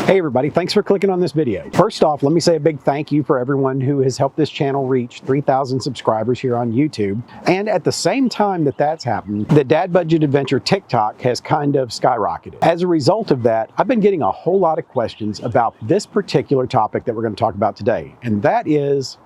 Hey everybody, thanks for clicking on this video. First off, let me say a big thank you for everyone who has helped this channel reach 3,000 subscribers here on YouTube. And at the same time that that's happened, the Dad Budget Adventure TikTok has kind of skyrocketed. As a result of that, I've been getting a whole lot of questions about this particular topic that we're going to talk about today. And that is,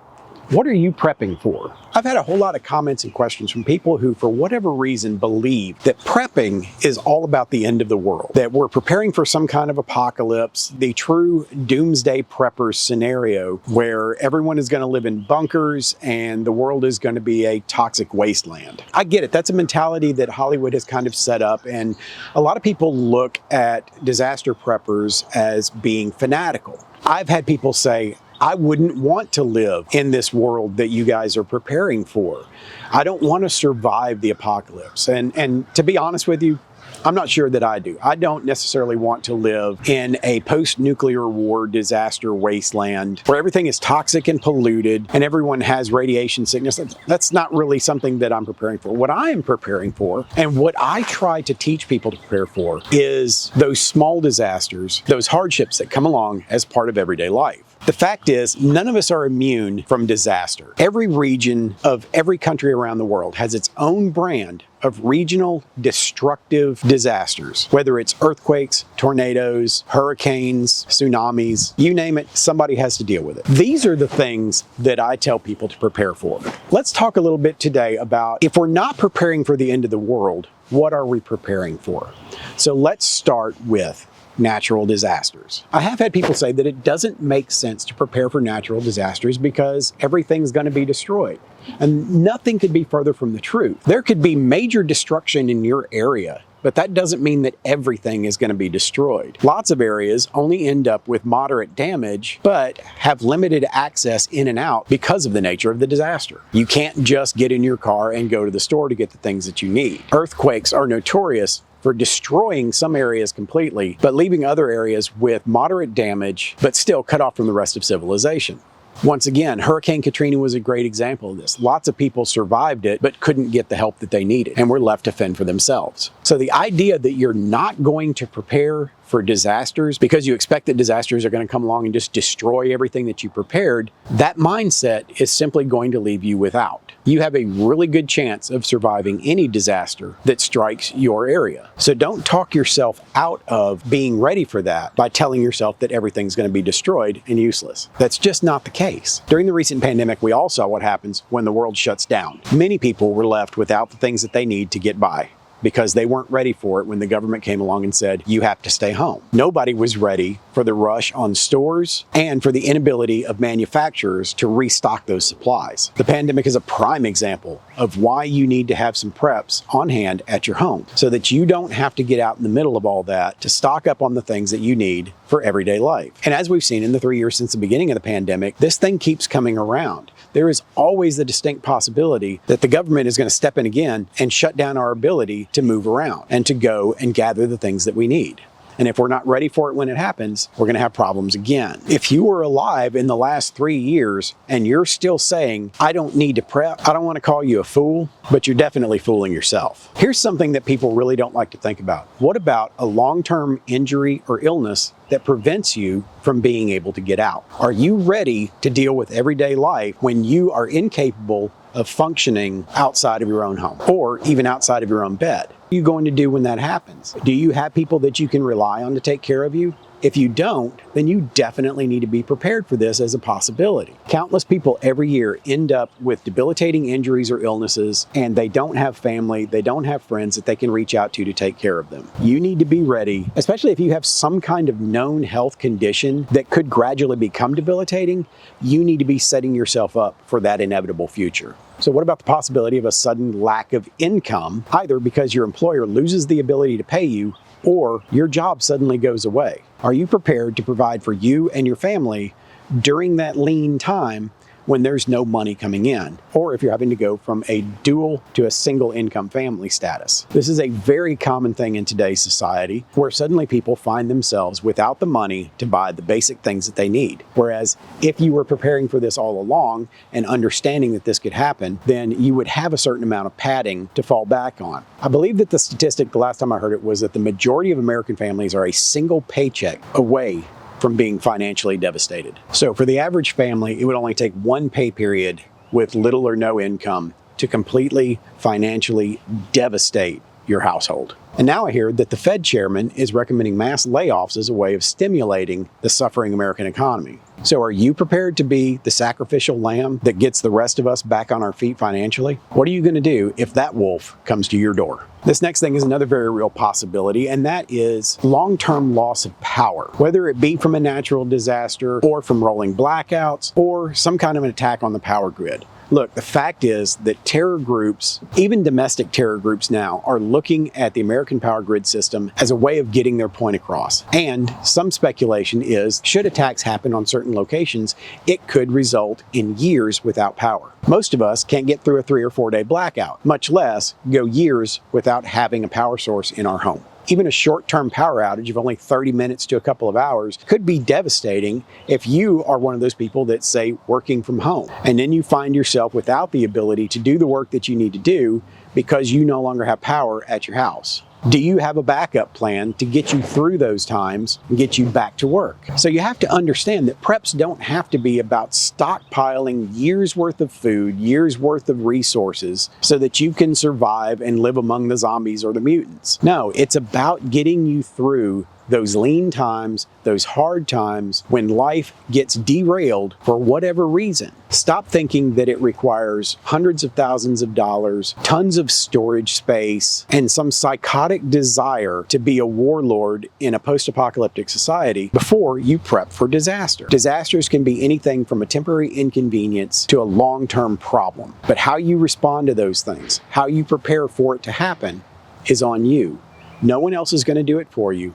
what are you prepping for? I've had a whole lot of comments and questions from people who, for whatever reason, believe that prepping is all about the end of the world, that we're preparing for some kind of apocalypse, the true doomsday preppers scenario where everyone is going to live in bunkers and the world is going to be a toxic wasteland. I get it. That's a mentality that Hollywood has kind of set up, and a lot of people look at disaster preppers as being fanatical. I've had people say, I wouldn't want to live in this world that you guys are preparing for. I don't want to survive the apocalypse. And to be honest with you, I'm not sure that I do. I don't necessarily want to live in a post-nuclear war disaster wasteland where everything is toxic and polluted and everyone has radiation sickness. That's not really something that I'm preparing for. What I am preparing for, and what I try to teach people to prepare for, is those small disasters, those hardships that come along as part of everyday life. The fact is, none of us are immune from disaster. Every region of every country around the world has its own brand of regional destructive disasters, whether it's earthquakes, tornadoes, hurricanes, tsunamis, you name it, somebody has to deal with it. These are the things that I tell people to prepare for. Let's talk a little bit today about, if we're not preparing for the end of the world, what are we preparing for? So let's start with natural disasters. I have had people say that it doesn't make sense to prepare for natural disasters because everything's going to be destroyed. And nothing could be further from the truth. There could be major destruction in your area, but that doesn't mean that everything is going to be destroyed. Lots of areas only end up with moderate damage, but have limited access in and out because of the nature of the disaster. You can't just get in your car and go to the store to get the things that you need. Earthquakes are notorious for destroying some areas completely, but leaving other areas with moderate damage, but still cut off from the rest of civilization. Once again, Hurricane Katrina was a great example of this. Lots of people survived it, but couldn't get the help that they needed and were left to fend for themselves. So the idea that you're not going to prepare for disasters because you expect that disasters are going to come along and just destroy everything that you prepared, that mindset is simply going to leave you without. You have a really good chance of surviving any disaster that strikes your area. So don't talk yourself out of being ready for that by telling yourself that everything's going to be destroyed and useless. That's just not the case. During the recent pandemic, we all saw what happens when the world shuts down. Many people were left without the things that they need to get by, because they weren't ready for it when the government came along and said, you have to stay home. Nobody was ready for the rush on stores and for the inability of manufacturers to restock those supplies. The pandemic is a prime example of why you need to have some preps on hand at your home so that you don't have to get out in the middle of all that to stock up on the things that you need for everyday life. And as we've seen in the 3 years since the beginning of the pandemic, this thing keeps coming around. There is always the distinct possibility that the government is going to step in again and shut down our ability to move around and to go and gather the things that we need. And if we're not ready for it when it happens, we're going to have problems again. If you were alive in the last 3 years and you're still saying, I don't need to prep, I don't want to call you a fool, but you're definitely fooling yourself. Here's something that people really don't like to think about. What about a long-term injury or illness that prevents you from being able to get out? Are you ready to deal with everyday life when you are incapable of functioning outside of your own home or even outside of your own bed? What are you going to do when that happens? Do you have people that you can rely on to take care of you? If you don't, then you definitely need to be prepared for this as a possibility. Countless people every year end up with debilitating injuries or illnesses, and they don't have family, they don't have friends that they can reach out to take care of them. You need to be ready, especially if you have some kind of known health condition that could gradually become debilitating. You need to be setting yourself up for that inevitable future. So what about the possibility of a sudden lack of income, either because your employer loses the ability to pay you or your job suddenly goes away? Are you prepared to provide for you and your family during that lean time when there's no money coming in, or if you're having to go from a dual to a single income family status? This is a very common thing in today's society, where suddenly people find themselves without the money to buy the basic things that they need. Whereas if you were preparing for this all along and understanding that this could happen, then you would have a certain amount of padding to fall back on. I believe that the statistic, the last time I heard it, was that the majority of American families are a single paycheck away from being financially devastated. So for the average family, it would only take one pay period with little or no income to completely financially devastate your household. And now I hear that the Fed chairman is recommending mass layoffs as a way of stimulating the suffering American economy. So are you prepared to be the sacrificial lamb that gets the rest of us back on our feet financially? What are you going to do if that wolf comes to your door? This next thing is another very real possibility, and that is long-term loss of power, whether it be from a natural disaster or from rolling blackouts or some kind of an attack on the power grid. Look, the fact is that terror groups, even domestic terror groups now, are looking at the American power grid system as a way of getting their point across. And some speculation is, should attacks happen on certain locations, it could result in years without power. Most of us can't get through a 3 or 4 day blackout, much less go years without having a power source in our home. Even a short-term power outage of only 30 minutes to a couple of hours could be devastating if you are one of those people that's, say, working from home. And then you find yourself without the ability to do the work that you need to do because you no longer have power at your house. Do you have a backup plan to get you through those times and get you back to work? So you have to understand that preps don't have to be about stockpiling years worth of food, years worth of resources so that you can survive and live among the zombies or the mutants. No, it's about getting you through those lean times, those hard times when life gets derailed for whatever reason. Stop thinking that it requires hundreds of thousands of dollars, tons of storage space, and some psychotic desire to be a warlord in a post-apocalyptic society before you prep for disaster. Disasters can be anything from a temporary inconvenience to a long-term problem. But how you respond to those things, how you prepare for it to happen, is on you. No one else is going to do it for you.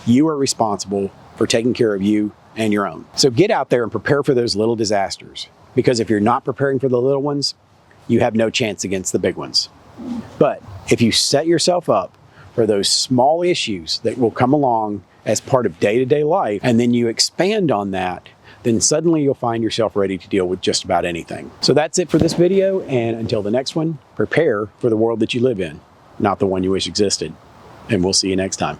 You are responsible for taking care of you and your own. So get out there and prepare for those little disasters. Because if you're not preparing for the little ones, you have no chance against the big ones. But if you set yourself up for those small issues that will come along as part of day-to-day life, and then you expand on that, then suddenly you'll find yourself ready to deal with just about anything. So that's it for this video, and until the next one, prepare for the world that you live in, not the one you wish existed. And we'll see you next time.